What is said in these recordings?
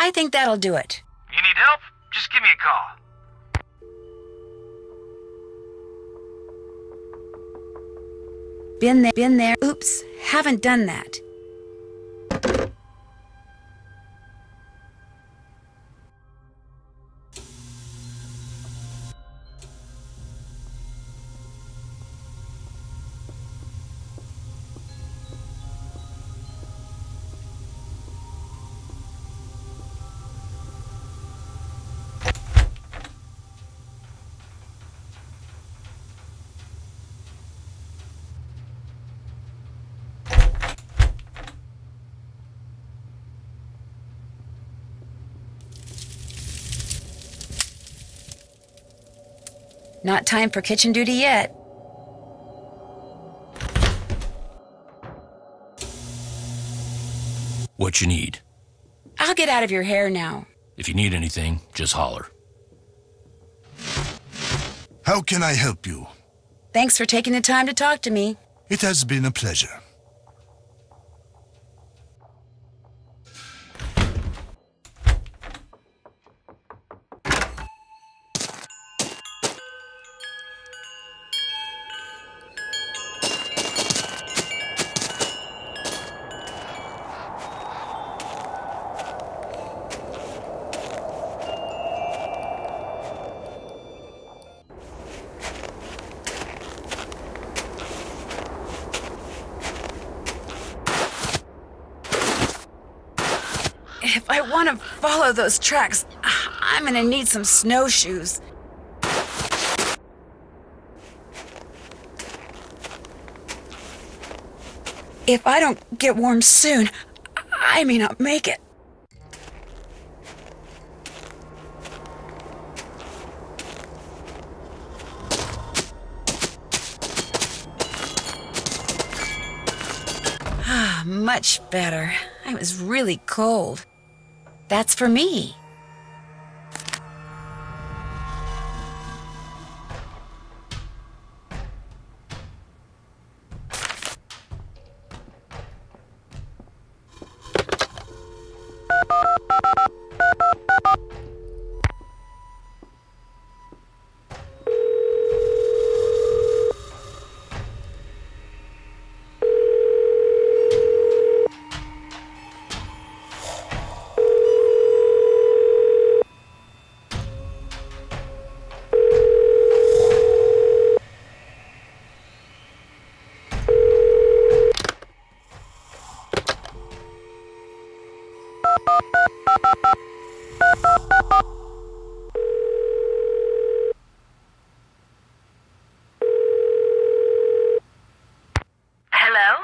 I think that'll do it. You need help? Just give me a call. Been there. Oops, haven't done that. Not time for kitchen duty yet. What you need? I'll get out of your hair now. If you need anything, just holler. How can I help you? Thanks for taking the time to talk to me. It has been a pleasure. If I want to follow those tracks, I'm gonna need some snowshoes. If I don't get warm soon, I may not make it. Much better. I was really cold. That's for me. Hello?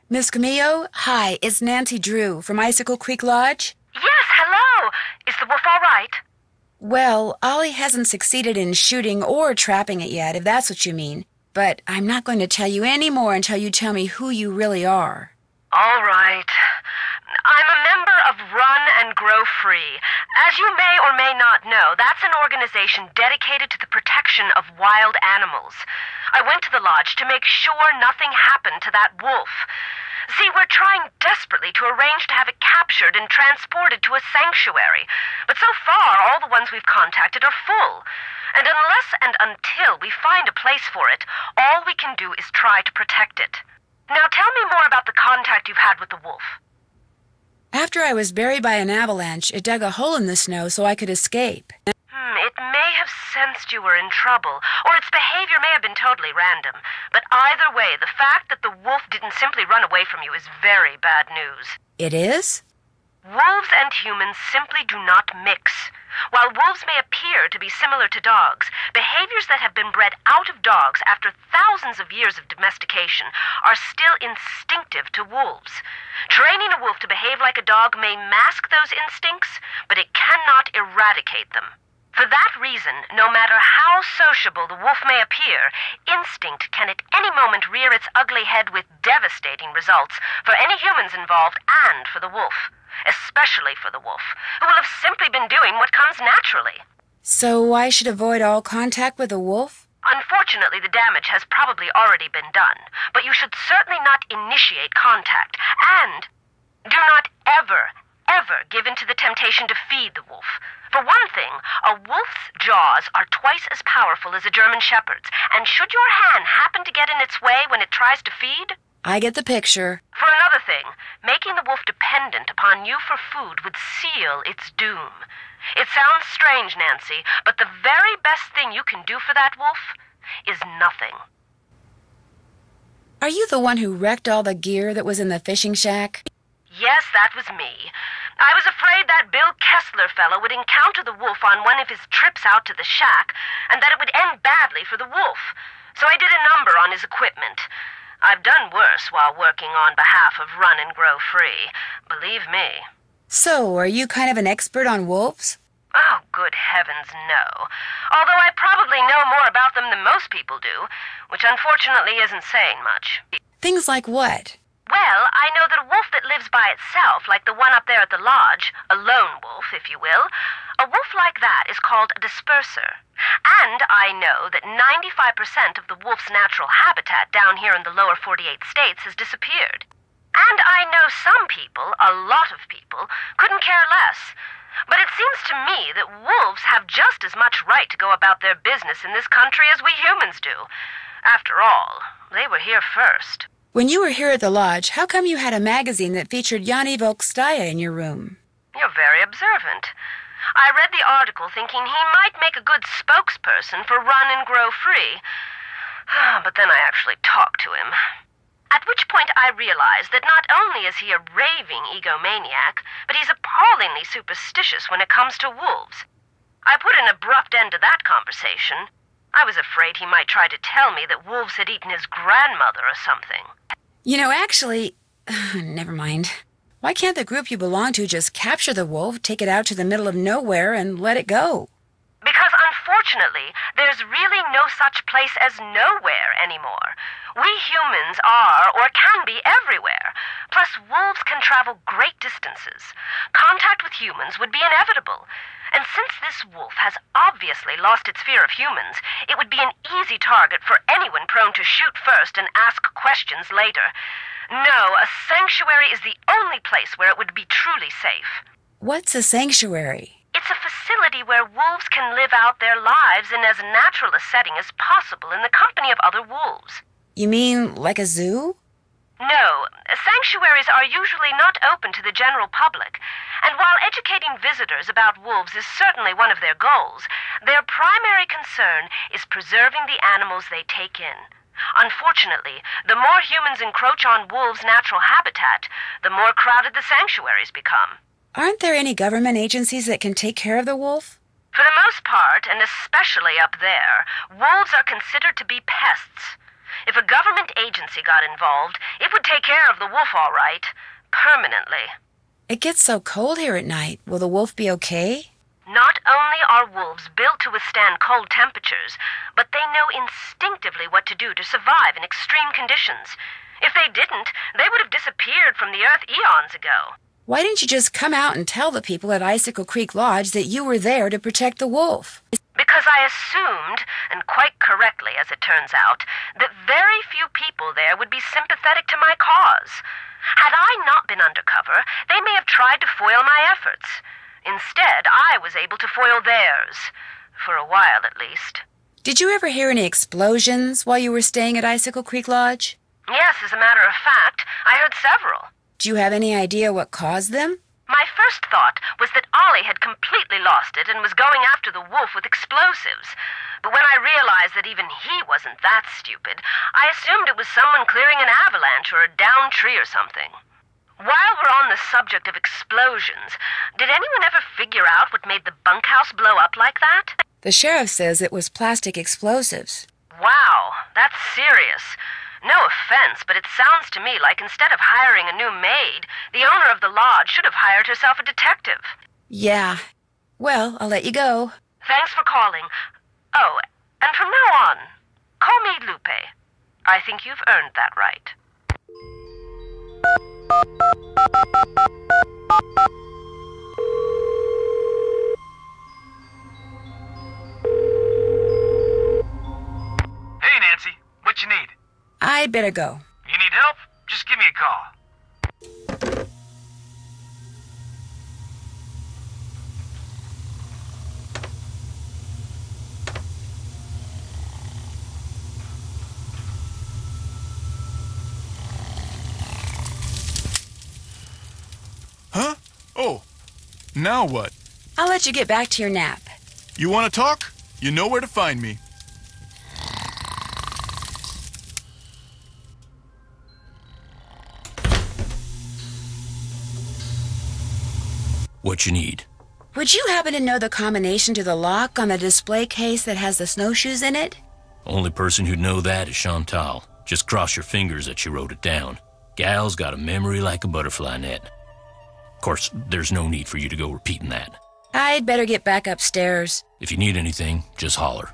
Miss Camillo, hi, it's Nancy Drew from Icicle Creek Lodge. Yes, hello. Is the wolf all right? Well, Ollie hasn't succeeded in shooting or trapping it yet, if that's what you mean. But I'm not going to tell you any more until you tell me who you really are. All right. I'm a member of Run and Grow Free. As you may or may not know, that's an organization dedicated to the protection of wild animals. I went to the lodge to make sure nothing happened to that wolf. See, we're trying desperately to arrange to have it captured and transported to a sanctuary. But so far, all the ones we've contacted are full. And unless and until we find a place for it, all we can do is try to protect it. Now tell me more about the contact you've had with the wolf. After I was buried by an avalanche, it dug a hole in the snow so I could escape. It may have sensed you were in trouble, or its behavior may have been totally random. But either way, the fact that the wolf didn't simply run away from you is very bad news. It is? Wolves and humans simply do not mix. While wolves may appear to be similar to dogs, behaviors that have been bred out of dogs after thousands of years of domestication are still instinctive to wolves. Training a wolf to behave like a dog may mask those instincts, but it cannot eradicate them. For that reason, no matter how sociable the wolf may appear, instinct can at any moment rear its ugly head with devastating results for any humans involved and for the wolf. Especially for the wolf, who will have simply been doing what comes naturally. So I should avoid all contact with a wolf? Unfortunately, the damage has probably already been done, but you should certainly not initiate contact, and do not ever never give in to the temptation to feed the wolf. For one thing, a wolf's jaws are twice as powerful as a German shepherd's, and should your hand happen to get in its way when it tries to feed... I get the picture. For another thing, making the wolf dependent upon you for food would seal its doom. It sounds strange, Nancy, but the very best thing you can do for that wolf is nothing. Are you the one who wrecked all the gear that was in the fishing shack? Yes, that was me. I was afraid that Bill Kessler fellow would encounter the wolf on one of his trips out to the shack, and that it would end badly for the wolf. So I did a number on his equipment. I've done worse while working on behalf of Run and Grow Free. Believe me. So, are you kind of an expert on wolves? Oh, good heavens, no. Although I probably know more about them than most people do, which unfortunately isn't saying much. Things like what? Well, I know that a wolf that lives by itself, like the one up there at the lodge, a lone wolf, if you will, a wolf like that is called a disperser. And I know that 95% of the wolf's natural habitat down here in the lower 48 states has disappeared. And I know some people, a lot of people, couldn't care less. But it seems to me that wolves have just as much right to go about their business in this country as we humans do. After all, they were here first. When you were here at the lodge, how come you had a magazine that featured Yanni Volkstaya in your room? You're very observant. I read the article thinking he might make a good spokesperson for Run and Grow Free. But then I actually talked to him. At which point I realized that not only is he a raving egomaniac, but he's appallingly superstitious when it comes to wolves. I put an abrupt end to that conversation. I was afraid he might try to tell me that wolves had eaten his grandmother or something. You know, actually, never mind. Why can't the group you belong to just capture the wolf, take it out to the middle of nowhere, and let it go? Because unfortunately, there's really no such place as nowhere anymore. We humans are, or can be, everywhere. Plus, wolves can travel great distances. Contact with humans would be inevitable. And since this wolf has obviously lost its fear of humans, it would be an easy target for anyone prone to shoot first and ask questions later. No, a sanctuary is the only place where it would be truly safe. What's a sanctuary? It's a facility where wolves can live out their lives in as natural a setting as possible in the company of other wolves. You mean like a zoo? No, sanctuaries are usually not open to the general public, and while educating visitors about wolves is certainly one of their goals, their primary concern is preserving the animals they take in. Unfortunately, the more humans encroach on wolves' natural habitat, the more crowded the sanctuaries become. Aren't there any government agencies that can take care of the wolf? For the most part, and especially up there, wolves are considered to be pests. If a government agency got involved, it would take care of the wolf all right, permanently. It gets so cold here at night. Will the wolf be okay? Not only are wolves built to withstand cold temperatures, but they know instinctively what to do to survive in extreme conditions. If they didn't, they would have disappeared from the earth eons ago. Why didn't you just come out and tell the people at Icicle Creek Lodge that you were there to protect the wolf? Because I assumed, and quite correctly as it turns out, that very few people there would be sympathetic to my cause. Had I not been undercover, they may have tried to foil my efforts. Instead, I was able to foil theirs. For a while, at least. Did you ever hear any explosions while you were staying at Icicle Creek Lodge? Yes, as a matter of fact, I heard several. Do you have any idea what caused them? My first thought was that Ollie had completely lost it and was going after the wolf with explosives. But when I realized that even he wasn't that stupid, I assumed it was someone clearing an avalanche or a downed tree or something. While we're on the subject of explosions, did anyone ever figure out what made the bunkhouse blow up like that? The sheriff says it was plastic explosives. Wow, that's serious. No offense, but it sounds to me like instead of hiring a new maid, the owner of the lodge should have hired herself a detective. Yeah. Well, I'll let you go. Thanks for calling. Oh, and from now on, call me Lupe. I think you've earned that right. Hey, Nancy. What you need? I'd better go. You need help? Just give me a call. Now what? I'll let you get back to your nap. You want to talk? You know where to find me. What you need? Would you happen to know the combination to the lock on the display case that has the snowshoes in it? Only person who'd know that is Chantal. Just cross your fingers that she wrote it down. Gal's got a memory like a butterfly net. Of course, there's no need for you to go repeating that. I'd better get back upstairs. If you need anything, just holler.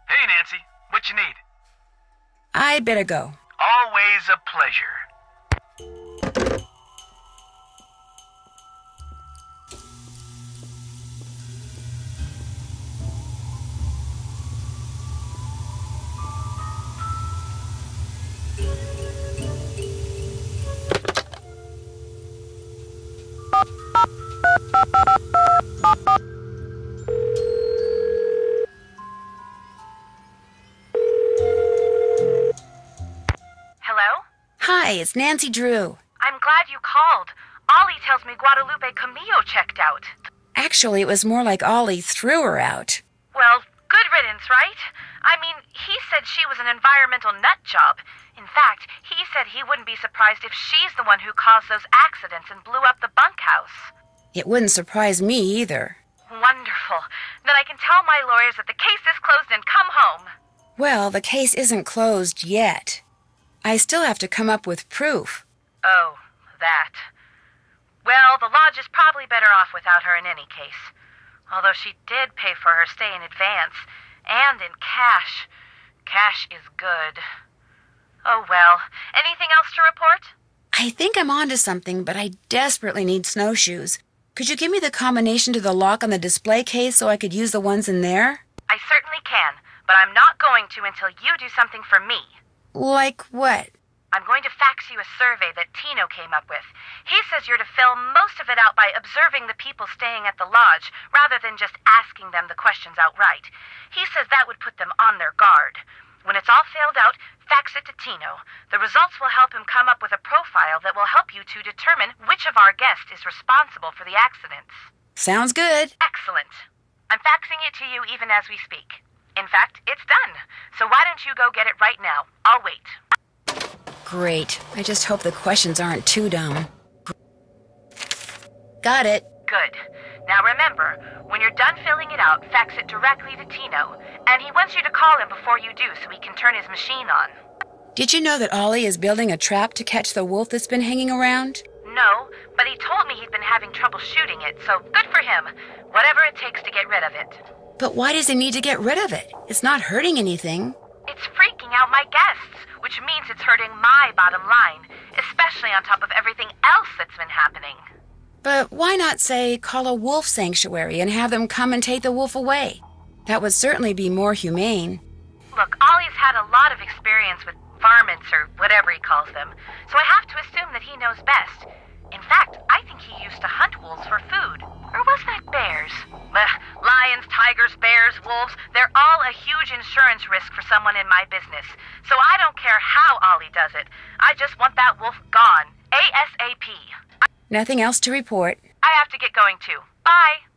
Hey, Nancy. What you need? I'd better go. Always a pleasure. Hello? Hi, it's Nancy Drew. I'm glad you called. Ollie tells me Guadalupe Camillo checked out. Actually, it was more like Ollie threw her out. Well, good riddance, right? I mean, he said she was an environmental nut job. In fact, he said he wouldn't be surprised if she's the one who caused those accidents and blew up the bunkhouse. It wouldn't surprise me either. Wonderful. Then I can tell my lawyers that the case is closed and come home. Well, the case isn't closed yet. I still have to come up with proof. Oh, that. Well, the lodge is probably better off without her in any case. Although she did pay for her stay in advance, and in cash. Cash is good. Oh well. Anything else to report? I think I'm onto something, but I desperately need snowshoes. Could you give me the combination to the lock on the display case so I could use the ones in there? I certainly can, but I'm not going to until you do something for me. Like what? I'm going to fax you a survey that Tino came up with. He says you're to fill most of it out by observing the people staying at the lodge, rather than just asking them the questions outright. He says that would put them on their guard. When it's all filled out, fax it to Tino. The results will help him come up with a profile that will help you to determine which of our guests is responsible for the accidents. Sounds good. Excellent. I'm faxing it to you even as we speak. In fact, it's done. So why don't you go get it right now? I'll wait. Great. I just hope the questions aren't too dumb. Got it. Good. Now remember, when you're done filling it out, fax it directly to Tino. And he wants you to call him before you do so he can turn his machine on. Did you know that Ollie is building a trap to catch the wolf that's been hanging around? No, but he told me he'd been having trouble shooting it, so good for him. Whatever it takes to get rid of it. But why does he need to get rid of it? It's not hurting anything. It's freaking out my guests, which means it's hurting my bottom line, especially on top of everything else that's been happening. But why not, say, call a wolf sanctuary and have them come and take the wolf away? That would certainly be more humane. Look, Ollie's had a lot of experience with varmints, or whatever he calls them, so I have to assume that he knows best. In fact, I think he used to hunt wolves for food. Or was that bears? Lions, tigers, bears, wolves, they're all a huge insurance risk for someone in my business. So I don't care how Ollie does it. I just want that wolf gone. ASAP. Nothing else to report. I have to get going too. Bye.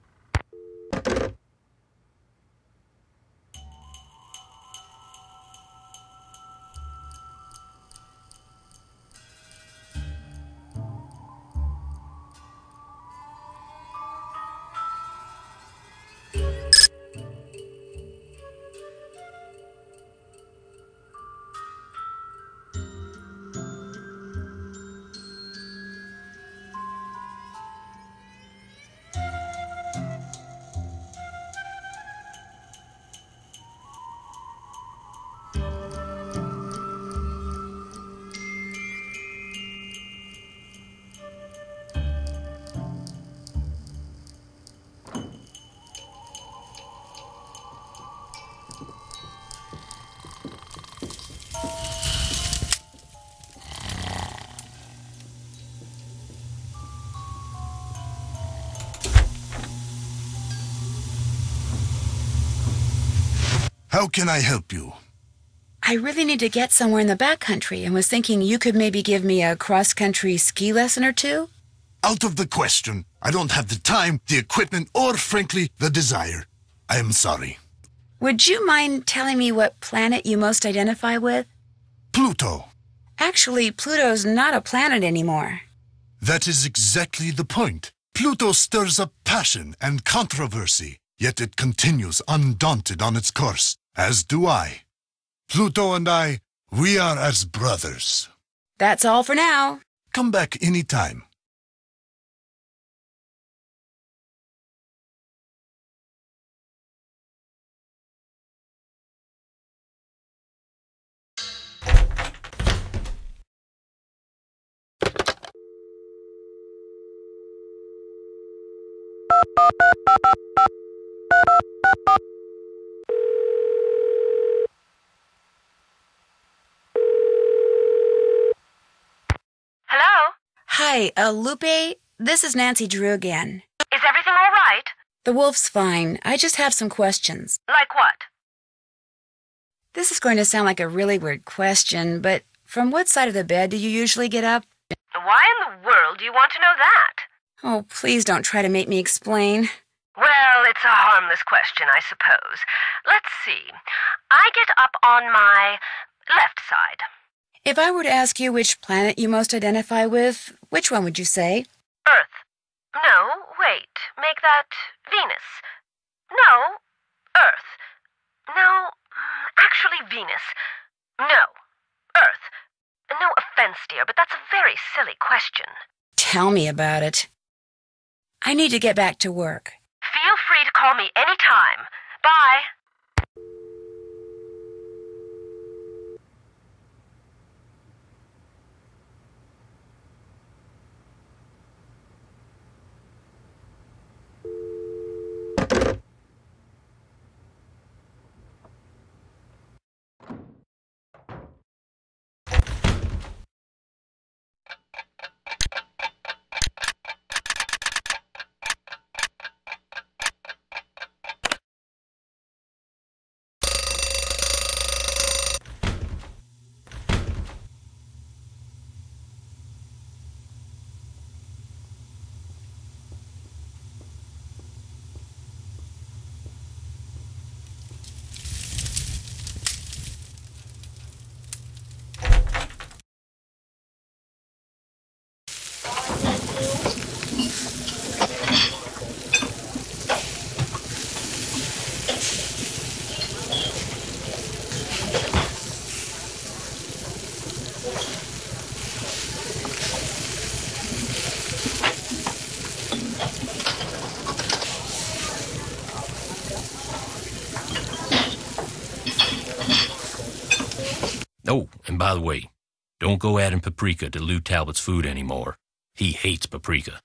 How can I help you? I really need to get somewhere in the backcountry and was thinking you could maybe give me a cross-country ski lesson or two? Out of the question. I don't have the time, the equipment, or, frankly, the desire. I am sorry. Would you mind telling me what planet you most identify with? Pluto. Actually, Pluto's not a planet anymore. That is exactly the point. Pluto stirs up passion and controversy, yet it continues undaunted on its course, as do I. Pluto and I, we are as brothers. That's all for now. Come back any time. Hello? Hi, Lupe. This is Nancy Drew again. Is everything all right? The wolf's fine. I just have some questions. Like what? This is going to sound like a really weird question, but from what side of the bed do you usually get up? Why in the world do you want to know that? Oh, please don't try to make me explain. Well, it's a harmless question, I suppose. Let's see. I get up on my left side. If I were to ask you which planet you most identify with, which one would you say? Earth. No, wait. Make that Venus. No, Earth. No, actually Venus. No, Earth. No offense, dear, but that's a very silly question. Tell me about it. I need to get back to work. Feel free to call me anytime. Bye. Oh, and by the way, don't go adding paprika to Lou Talbot's food anymore. He hates paprika.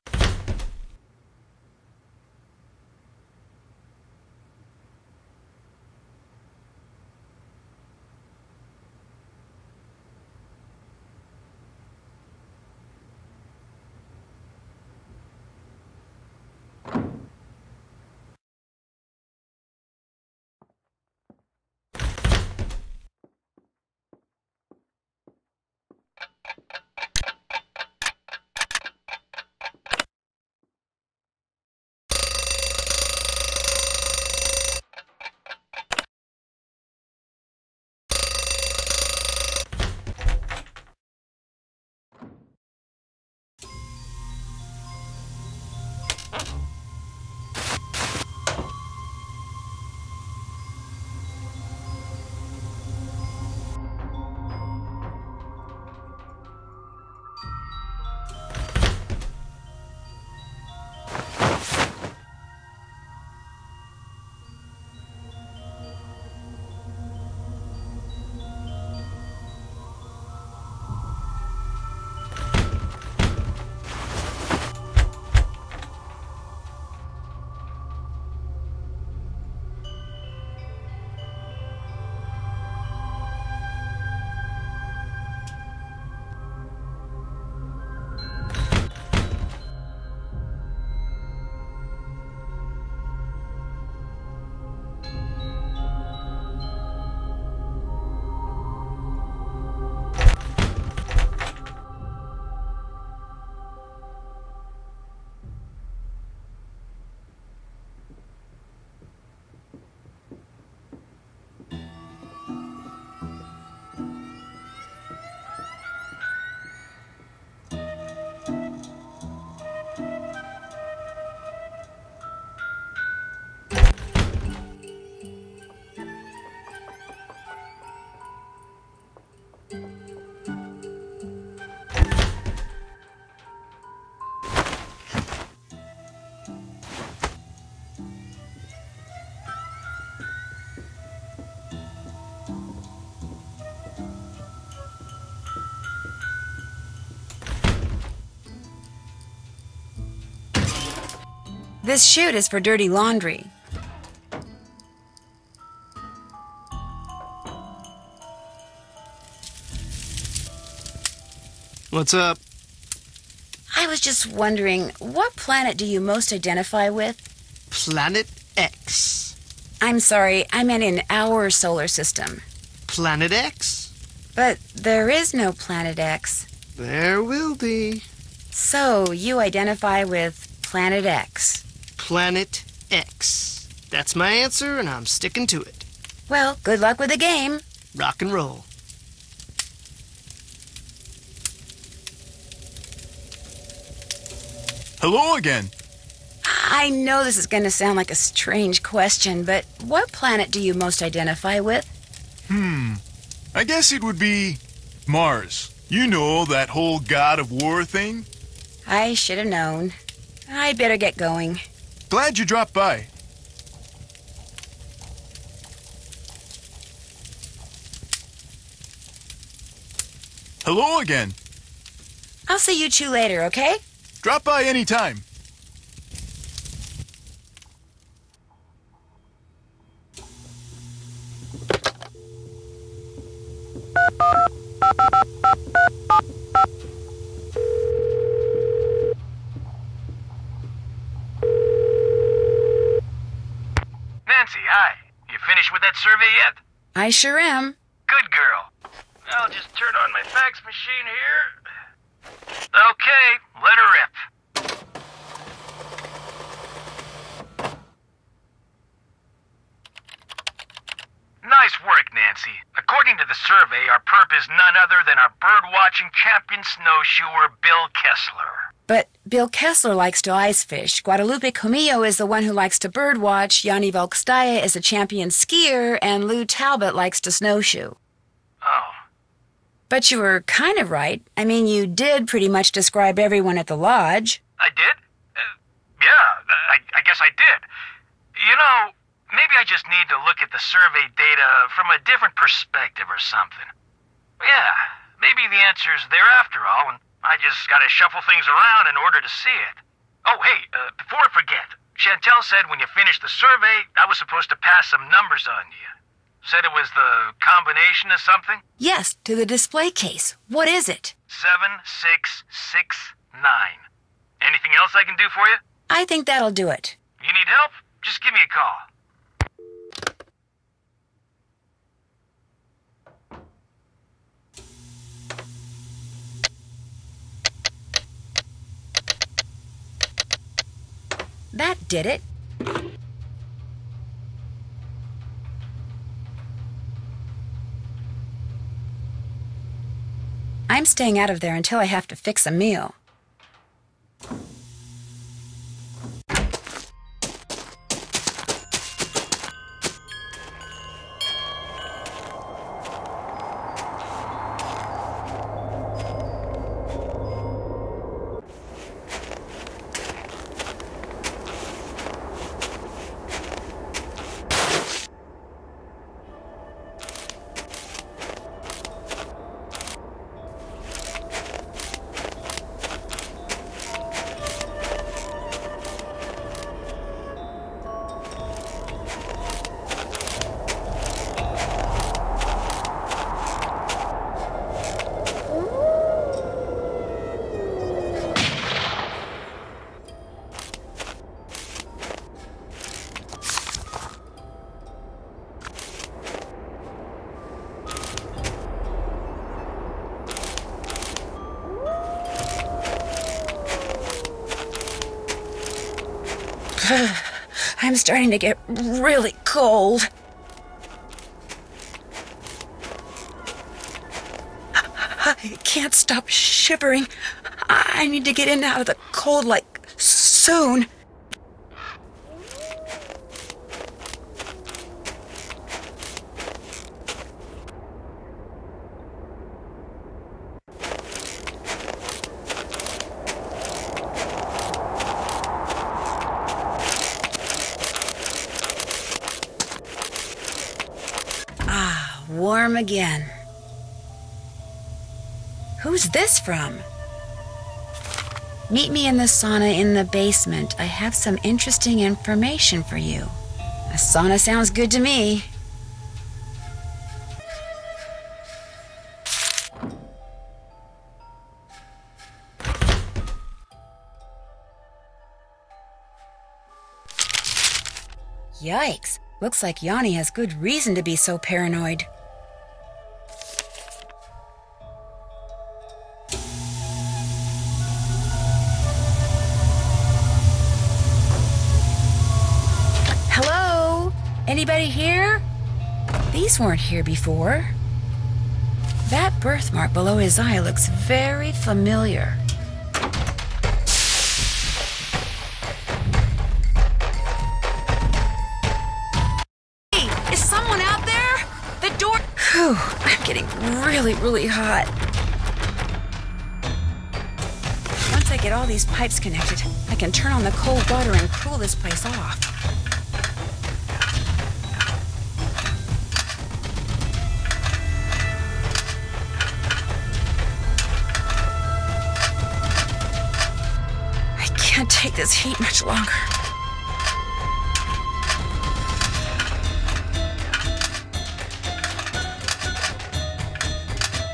This chute is for dirty laundry. What's up? I was just wondering, what planet do you most identify with? Planet X. I'm sorry, I meant in our solar system. Planet X? But there is no Planet X. There will be. So, you identify with Planet X. Planet X. That's my answer, and I'm sticking to it. Well, good luck with the game. Rock and roll. Hello again. I know this is going to sound like a strange question, but what planet do you most identify with? I guess it would be Mars. You know, that whole God of War thing? I should have known. I'd better get going. Glad you dropped by. Hello again. I'll see you two later, okay? Drop by anytime. Nancy, hi. You finished with that survey yet? I sure am. Good girl. I'll just turn on my fax machine here. Okay, let her rip. Nice work, Nancy. According to the survey, our perp is none other than our bird-watching champion snowshoer, Bill Kessler. But Bill Kessler likes to ice fish. Guadalupe Comillo is the one who likes to birdwatch. Yanni Volkstaya is a champion skier. And Lou Talbot likes to snowshoe. Oh. But you were kind of right. I mean, you did pretty much describe everyone at the lodge. I did? Yeah, I guess I did. You know, maybe I just need to look at the survey data from a different perspective or something. Yeah, maybe the answer's there after all, and I just gotta shuffle things around in order to see it. Oh, hey, before I forget, Chantel said when you finished the survey, I was supposed to pass some numbers on you. Said it was the combination of something? Yes, to the display case. What is it? 7669. Anything else I can do for you? I think that'll do it. You need help? Just give me a call. That did it. I'm staying out of there until I have to fix a meal. I'm starting to get really cold. I can't stop shivering. I need to get in and out of the cold, like, soon. Warm again. Who's this from? Meet me in the sauna in the basement. I have some interesting information for you. A sauna sounds good to me. Yikes! Looks like Yanni has good reason to be so paranoid. Hello? Anybody here? These weren't here before. That birthmark below his eye looks very familiar. Whew, I'm getting really hot. Once I get all these pipes connected, I can turn on the cold water and cool this place off. I can't take this heat much longer.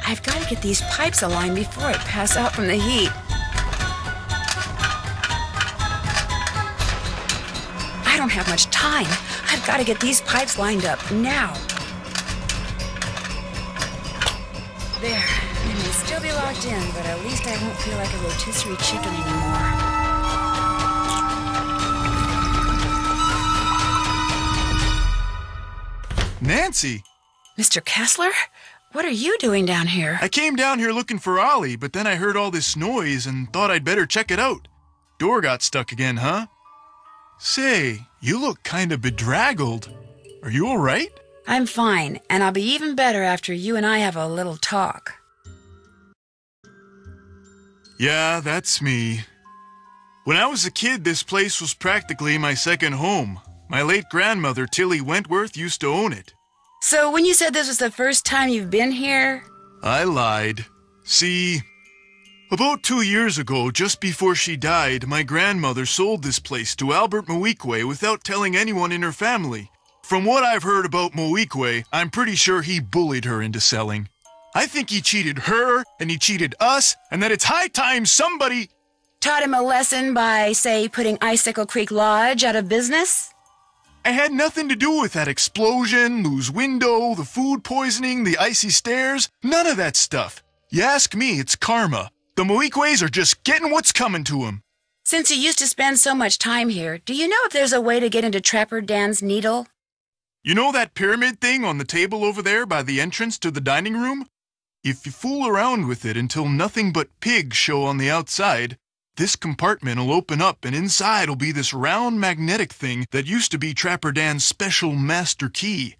I've got to get these pipes aligned before I pass out from the heat. I don't have much time. I've got to get these pipes lined up now. There. It may still be locked in, but at least I won't feel like a rotisserie chicken anymore. Nancy! Mr. Kessler? What are you doing down here? I came down here looking for Ollie, but then I heard all this noise and thought I'd better check it out. Door got stuck again, huh? Say, you look kind of bedraggled. Are you all right? I'm fine, and I'll be even better after you and I have a little talk. Yeah, that's me. When I was a kid, this place was practically my second home. My late grandmother, Tilly Wentworth, used to own it. So when you said this was the first time you've been here? I lied. See, about 2 years ago, just before she died, my grandmother sold this place to Albert Moeequay without telling anyone in her family. From what I've heard about Moeequay, I'm pretty sure he bullied her into selling. I think he cheated her, and he cheated us, and that it's high time somebody Taught him a lesson by, say, putting Icicle Creek Lodge out of business? I had nothing to do with that explosion, Lou's window, the food poisoning, the icy stairs, none of that stuff. You ask me, it's karma. The Moeequays are just getting what's coming to them. Since you used to spend so much time here, do you know if there's a way to get into Trapper Dan's needle? You know that pyramid thing on the table over there by the entrance to the dining room? If you fool around with it until nothing but pigs show on the outside, this compartment will open up and inside will be this round magnetic thing that used to be Trapper Dan's special master key.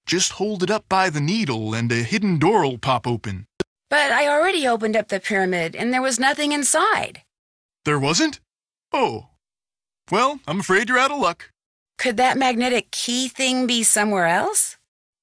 Just hold it up by the needle and a hidden door will pop open. But I already opened up the pyramid and there was nothing inside. There wasn't? Oh. Well, I'm afraid you're out of luck. Could that magnetic key thing be somewhere else?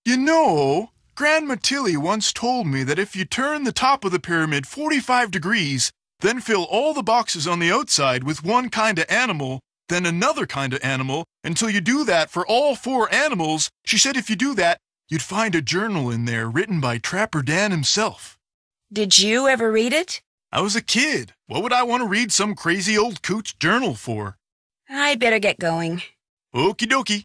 You know, Grandma Tilly once told me that if you turn the top of the pyramid 45 degrees, then fill all the boxes on the outside with one kind of animal, then another kind of animal, until you do that for all 4 animals, she said if you do that, you'd find a journal in there written by Trapper Dan himself. Did you ever read it? I was a kid. What would I want to read some crazy old coot's journal for? I'd better get going. Okie dokie.